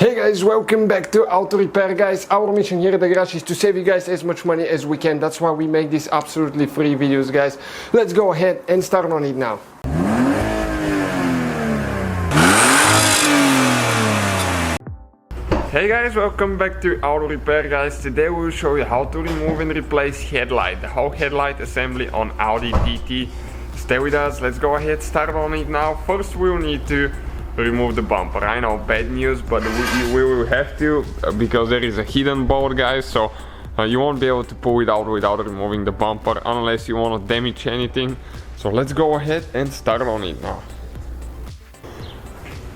Hey guys, welcome back to Auto Repair, guys. Our mission here at the garage is to save you guys as much money as we can. That's why we make these absolutely free videos, guys. Let's go ahead and start on it now. Hey guys, welcome back to Auto Repair, guys. Today we will show you how to remove and replace headlight, the whole headlight assembly on Audi TT. Stay with us, let's go ahead, start on it now. First we'll need to remove the bumper. I know, bad news, but we will have to because there is a hidden bolt, guys, so you won't be able to pull it out without removing the bumper unless you want to damage anything. So let's go ahead and start on it now.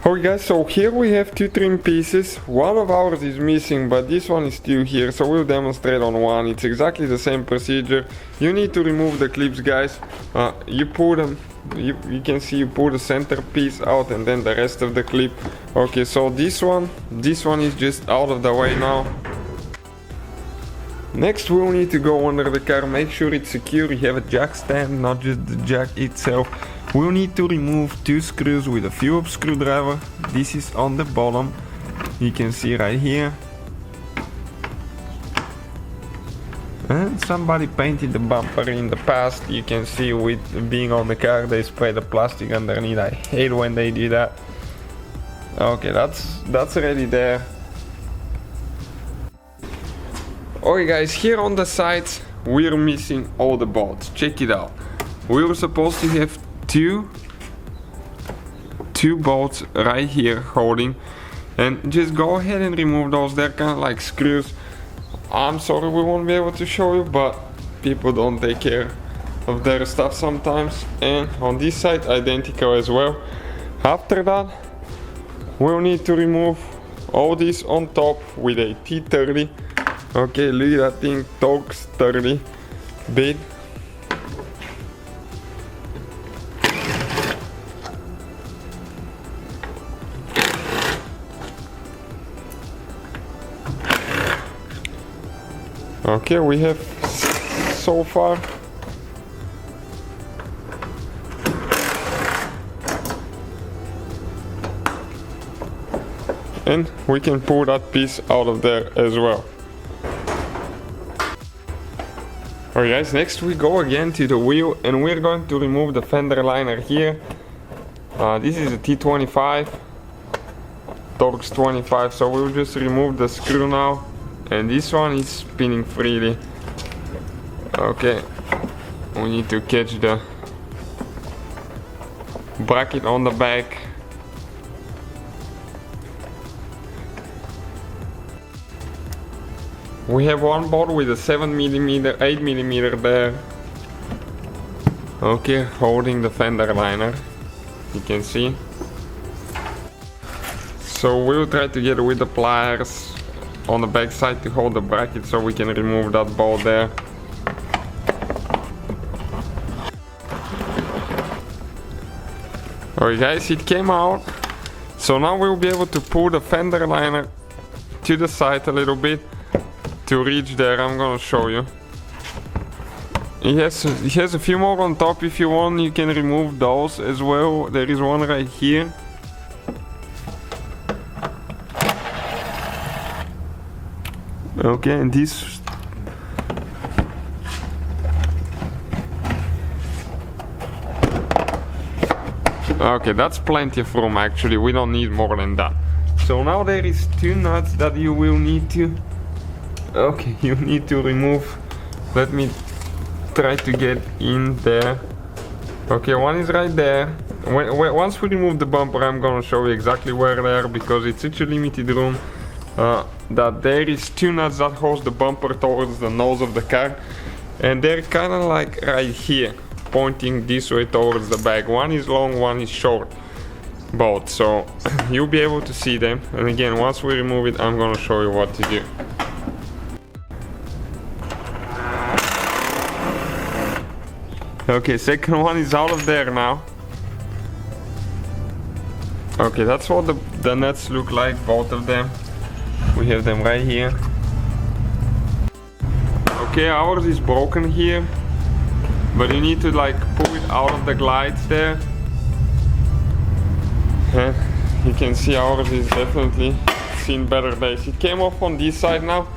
Okay guys, so here we have two trim pieces. One of ours is missing, but this one is still here, so we'll demonstrate on one. It's exactly the same procedure. You need to remove the clips, guys. You pull them. You can see you pull the center piece out and then the rest of the clip. Okay, so this one is just out of the way now. Next we'll need to go under the car, make sure it's secure. You have a jack stand, not just the jack itself. We'll need to remove two screws with a Phillips screwdriver. This is on the bottom, you can see right here. And somebody painted the bumper in the past. You can see with being on the car they spray the plastic underneath. I hate when they do that. Okay, that's already there. Okay guys, here on the sides we're missing all the bolts. Check it out. We were supposed to have two bolts right here holding, and just go ahead and remove those. They're kind of like screws. I'm sorry we won't be able to show you, but people don't take care of their stuff sometimes. And on this side identical as well. After that we'll need to remove all this on top with a T30. Okay, look at that thing, Torx 30 big. Okay, we have so far. And we can pull that piece out of there as well. Alright guys, next we go again to the wheel and we're going to remove the fender liner here. This is a T25, Torx 25, so we'll just remove the screw now. And this one is spinning freely. Okay, we need to catch the bracket on the back. We have one bolt with a 7mm, 8mm there. Okay, holding the fender liner, you can see. So we'll try to get with the pliers on the back side to hold the bracket so we can remove that bolt there. Alright guys, it came out. So now we'll be able to pull the fender liner to the side a little bit to reach there. I'm gonna show you. It has a few more on top. If you want, you can remove those as well. There is one right here. Okay, and this okay, that's plenty of room actually. We don't need more than that. So now there is two nuts that you will need to you need to remove. Let me try to get in there. Okay, one is right there. Once we remove the bumper, I'm gonna show you exactly where they are because it's such a limited room. That there is two nuts that hold the bumper towards the nose of the car, and they're kind of like right here, pointing this way towards the back. One is long, one is short, both, so you'll be able to see them. And again, once we remove it, I'm gonna show you what to do. Okay, second one is out of there now. Okay, that's what the nuts look like, both of them. We have them right here. Okay, ours is broken here, but you need to like pull it out of the glides there. You can see ours is definitely seen better days. It came off on this side now.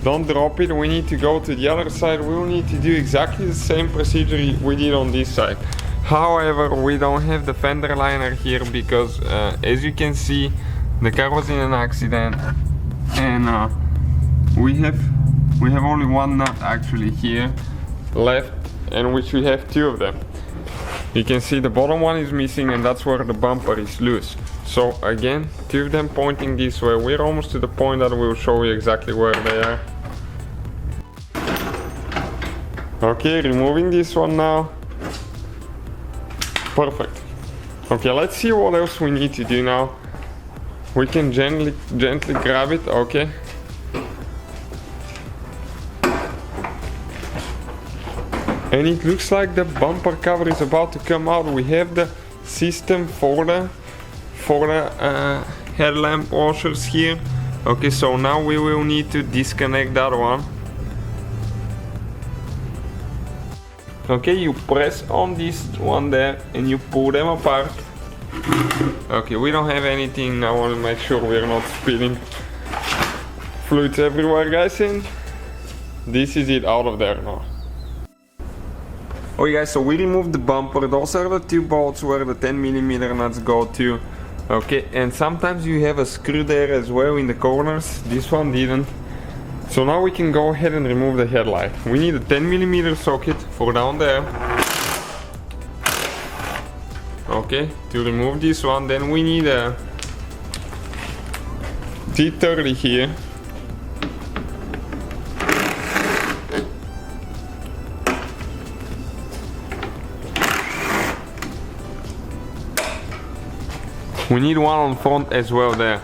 Don't drop it, we need to go to the other side. We will need to do exactly the same procedure we did on this side. However, we don't have the fender liner here because as you can see, the car was in an accident and we have only one nut actually here left, and which we have two of them. You can see the bottom one is missing, and that's where the bumper is loose. So again, two of them pointing this way. We're almost to the point that we'll show you exactly where they are. Okay, removing this one now. Perfect. Okay, let's see what else we need to do now. We can gently grab it, okay. And it looks like the bumper cover is about to come out. We have the system for the headlamp washers here. Okay, so now we will need to disconnect that one. Okay, you press on this one there and you pull them apart. Okay, we don't have anything. I want to make sure we're not spilling fluids everywhere, guys, and this is it out of there now. Okay guys, so we removed the bumper. Those are the two bolts where the 10mm nuts go to. Okay, and sometimes you have a screw there as well in the corners. This one didn't. So now we can go ahead and remove the headlight. We need a 10mm socket for down there. Okay, to remove this one, then we need a T30 here. We need one on front as well there.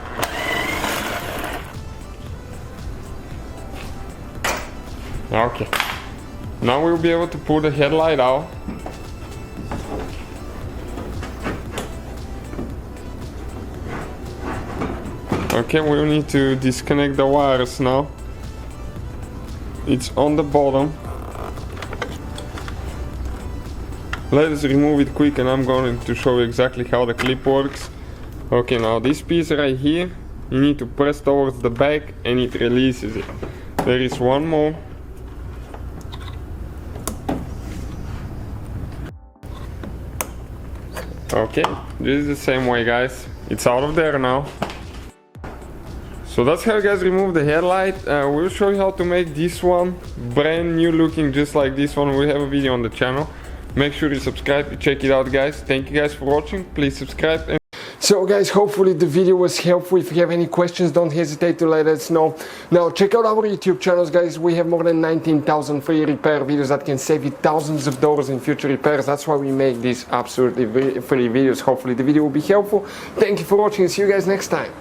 Okay, now we'll be able to pull the headlight out. Okay, we'll need to disconnect the wires now. It's on the bottom. Let us remove it quick and I'm going to show you exactly how the clip works. Okay, now this piece right here, you need to press towards the back and it releases it. There is one more. Okay, this is the same way, guys. It's out of there now. So that's how you guys remove the headlight. We'll show you how to make this one brand new looking, just like this one. We have a video on the channel. Make sure you subscribe, check it out, guys. Thank you guys for watching. Please subscribe. So guys, hopefully the video was helpful. If you have any questions, don't hesitate to let us know. Now check out our YouTube channels, guys. We have more than 19,000 free repair videos that can save you thousands of dollars in future repairs. That's why we make these absolutely free videos. Hopefully the video will be helpful. Thank you for watching. See you guys next time.